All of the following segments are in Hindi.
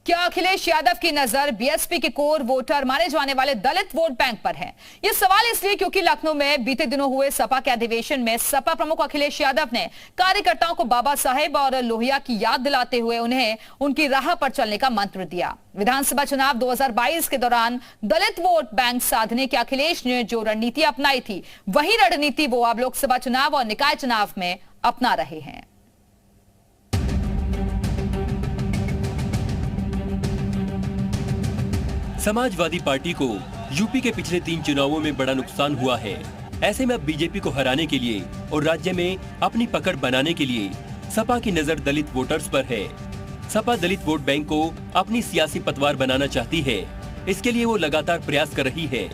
क्या अखिलेश यादव की नजर बीएसपी के कोर वोटर माने जाने वाले दलित वोट बैंक पर है? ये सवाल इसलिए क्योंकि लखनऊ में बीते दिनों हुए सपा के अधिवेशन में सपा प्रमुख अखिलेश यादव ने कार्यकर्ताओं को बाबा साहेब और लोहिया की याद दिलाते हुए उन्हें उनकी राह पर चलने का मंत्र दिया। विधानसभा चुनाव 2022 के दौरान दलित वोट बैंक साधने के अखिलेश ने जो रणनीति अपनाई थी, वही रणनीति वो अब लोकसभा चुनाव और निकाय चुनाव में अपना रहे हैं। समाजवादी पार्टी को यूपी के पिछले 3 चुनावों में बड़ा नुकसान हुआ है। ऐसे में अब बीजेपी को हराने के लिए और राज्य में अपनी पकड़ बनाने के लिए सपा की नजर दलित वोटर्स पर है। सपा दलित वोट बैंक को अपनी सियासी पतवार बनाना चाहती है। इसके लिए वो लगातार प्रयास कर रही है।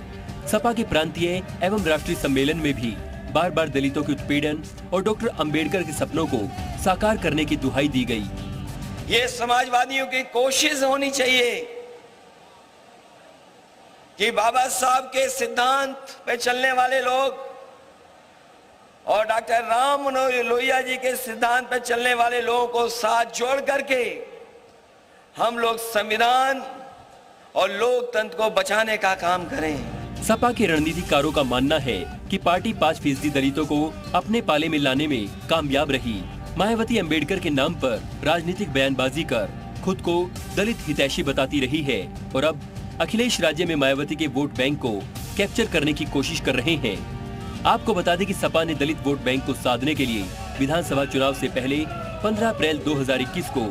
सपा के प्रांतीय एवं राष्ट्रीय सम्मेलन में भी बार बार दलितों के उत्पीड़न और डॉक्टर अंबेडकर के सपनों को साकार करने की दुहाई दी गई। ये समाजवादियों की कोशिश होनी चाहिए कि बाबा साहब के सिद्धांत पे चलने वाले लोग और डॉक्टर राम मनोहर लोहिया जी के सिद्धांत पे चलने वाले लोगों को साथ जोड़ करके हम लोग संविधान और लोकतंत्र को बचाने का काम करें। सपा के रणनीतिकारों का मानना है कि पार्टी 5% दलितों को अपने पाले में लाने में कामयाब रही। मायावती अंबेडकर के नाम पर राजनीतिक बयानबाजी कर खुद को दलित हितैषी बताती रही है और अब अखिलेश राज्य में मायावती के वोट बैंक को कैप्चर करने की कोशिश कर रहे हैं। आपको बता दें कि सपा ने दलित वोट बैंक को साधने के लिए विधानसभा चुनाव से पहले 15 अप्रैल 2021 को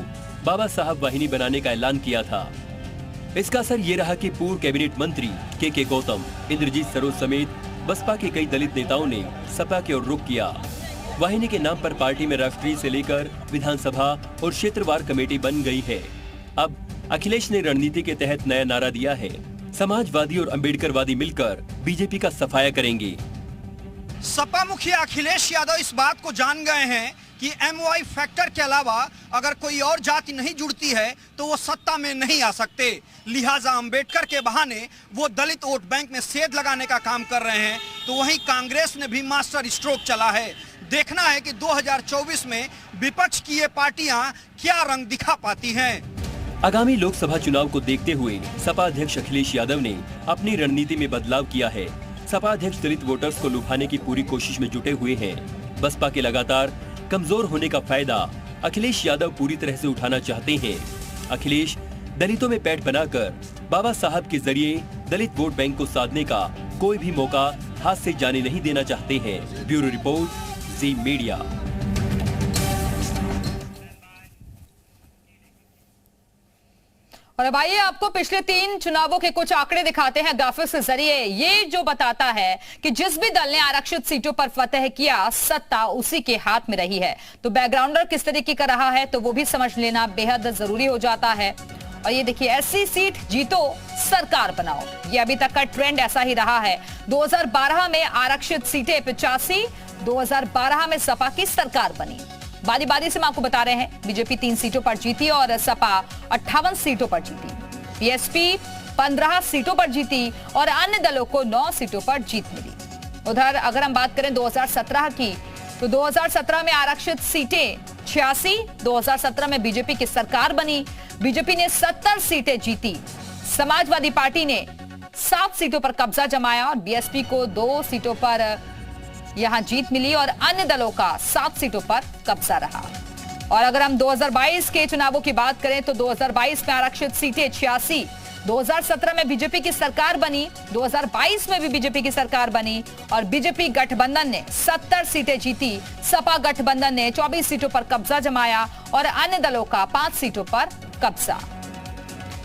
बाबा साहब वाहिनी बनाने का ऐलान किया था। इसका असर ये रहा कि पूर्व कैबिनेट मंत्री के गौतम, इंद्रजीत सरोज समेत बसपा के कई दलित नेताओं ने सपा की ओर रुख किया। वाहिनी के नाम पर पार्टी में राष्ट्रीय से लेकर विधानसभा और क्षेत्रवार कमेटी बन गई है। अब अखिलेश ने रणनीति के तहत नया नारा दिया है, समाजवादी और अंबेडकरवादी मिलकर बीजेपी का सफाया करेंगे। सपा मुखिया अखिलेश यादव इस बात को जान गए हैं कि एमवाई फैक्टर के अलावा अगर कोई और जाति नहीं जुड़ती है तो वो सत्ता में नहीं आ सकते। लिहाजा अंबेडकर के बहाने वो दलित वोट बैंक में सेध लगाने का काम कर रहे हैं। तो वहीं कांग्रेस ने भी मास्टर स्ट्रोक चला है। देखना है कि 2024 में विपक्ष की ये पार्टियां क्या रंग दिखा पाती हैं। आगामी लोकसभा चुनाव को देखते हुए सपा अध्यक्ष अखिलेश यादव ने अपनी रणनीति में बदलाव किया है। सपा अध्यक्ष दलित वोटर्स को लुभाने की पूरी कोशिश में जुटे हुए हैं। बसपा के लगातार कमजोर होने का फायदा अखिलेश यादव पूरी तरह से उठाना चाहते हैं। अखिलेश दलितों में पैठ बनाकर बाबा साहब के जरिए दलित वोट बैंक को साधने का कोई भी मौका हाथ से जाने नहीं देना चाहते हैं। ब्यूरो रिपोर्ट, जी मीडिया। और अब आइए आपको पिछले 3 चुनावों के कुछ आंकड़े दिखाते हैं ग्राफिक्स के जरिए। ये जो बताता है कि जिस भी दल ने आरक्षित सीटों पर फतह किया, सत्ता उसी के हाथ में रही है। तो बैकग्राउंडर किस तरीके का रहा है तो वो भी समझ लेना बेहद जरूरी हो जाता है। और ये देखिए, ऐसी सीट जीतो, सरकार बनाओ, ये अभी तक का ट्रेंड ऐसा ही रहा है। 2012 में आरक्षित सीटें 85, 2012 में सपा की सरकार बनी। बारी बारी से हम आपको बता रहे हैं, बीजेपी 3 सीटों पर जीती और सपा 58 सीटों पर जीती। बीएसपी 15 सीटों पर जीती और अन्य दलों को 9 सीटों पर जीत मिली। उधर अगर हम बात करें 2017 की, तो 2017 में आरक्षित सीटें 86, 2017 में बीजेपी की सरकार बनी। बीजेपी ने 70 सीटें जीती। समाजवादी पार्टी ने 7 सीटों पर कब्जा जमाया और बीएसपी को 2 सीटों पर यहां जीत मिली और अन्य दलों का 7 सीटों पर कब्जा रहा। और अगर हम 2022 के चुनावों की बात करें तो 2022 में आरक्षित सीटें 86, 2017 में बीजेपी की सरकार बनी, 2022 में भी बीजेपी की सरकार बनी और बीजेपी गठबंधन ने 70 सीटें जीती। सपा गठबंधन ने 24 सीटों पर कब्जा जमाया और अन्य दलों का 5 सीटों पर कब्जा।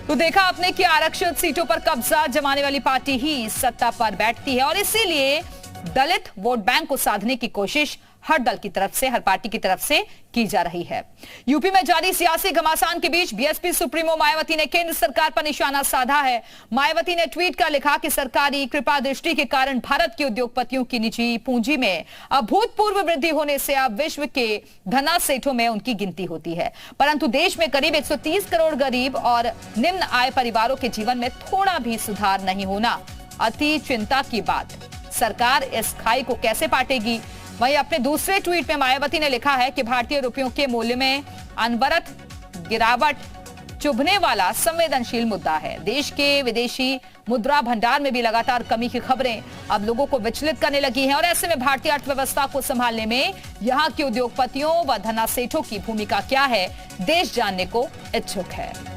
तो देखा आपने कि आरक्षित सीटों पर कब्जा जमाने वाली पार्टी ही सत्ता पर बैठती है और इसीलिए दलित वोट बैंक को साधने की कोशिश हर दल की तरफ से, हर पार्टी की तरफ से की जा रही है। यूपी में जारी सियासी घमासान के बीच बीएसपी सुप्रीमो मायावती ने केंद्र सरकार पर निशाना साधा है। मायावती ने ट्वीट कर लिखा कि सरकारी कृपा दृष्टि के कारण भारत के उद्योगपतियों की निजी पूंजी में अभूतपूर्व वृद्धि होने से अब विश्व के धना सेठों में उनकी गिनती होती है। परंतु देश में करीब 130 करोड़ गरीब और निम्न आय परिवारों के जीवन में थोड़ा भी सुधार नहीं होना अति चिंता की बात। सरकार इस खाई को कैसे पाटेगी? वहीं अपने दूसरे ट्वीट में मायावती ने लिखा है कि भारतीय रुपयों के मूल्य में अनवरत गिरावट चुभने वाला संवेदनशील मुद्दा है। देश के विदेशी मुद्रा भंडार में भी लगातार कमी की खबरें अब लोगों को विचलित करने लगी हैं और ऐसे में भारतीय अर्थव्यवस्था को संभालने में यहां के उद्योगपतियों व धनासेठों की भूमिका क्या है, देश जानने को इच्छुक है।